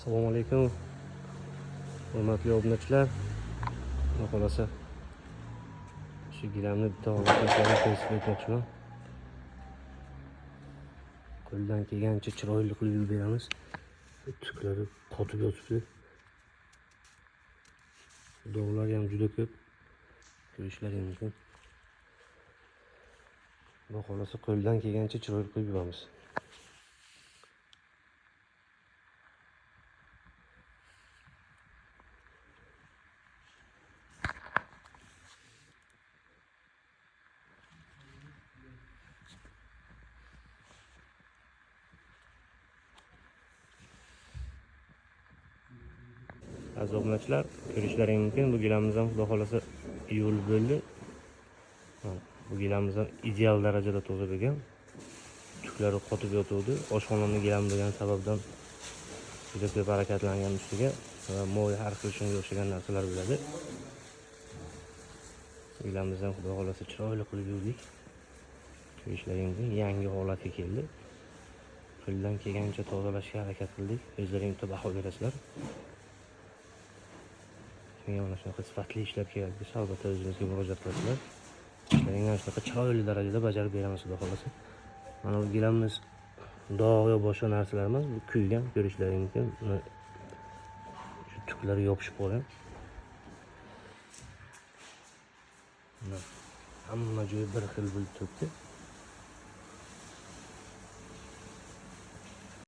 Assalomu alaykum. Hurmatli obunachilar. Xudo xolasa shu gilamni bitta holatga kesib o'tmoqchiman. Qo'ldan kelgancha chiroyli qilib beramiz. Tuklari qotib yotibdi. Dog'lari ham juda ko'p. Ko'rishlaringiz mumkin. Xudo xolasa qo'ldan kelgancha chiroyli qilib beramiz. Aziz obunachilar, ko'rishlaringiz mumkin. Bu gilamimiz ham xudo xolasa yo'l bo'ldi. Bu gilamimiz ham ideal darajada toza bo'lgan. Tuklari qotib yotuvdi. Oshxonamda gilam bo'lgan sababdan juda ko'p harakatlangan ustiga va mo'y har xil shunga o'xshagan narsalar bo'ladi. Gilamimizni xudo xolasa chiroyli qilib yuvdik. Ko'rishlaringiz mumkin, yangi holatga keldi. Qo'ldan kelgancha tozalashga harakat qildik. O'zlaringiz bitta baho berasizlar. Menga mana shunaqa sifatli ishlab kerak desa, albatta o'zimizga murojaat qilasizlar. Ishlaringni shunaqa chiroyli darajada bajarib beramiz xudo xolasa. Mana bu gilamimiz dog' yo boshqa narsalar emas, bu kuygan, ko'rishlaringiz mumkin. Shu tuklari yopishib qolgan. Hamma joyi bir xil bo'lib turibdi.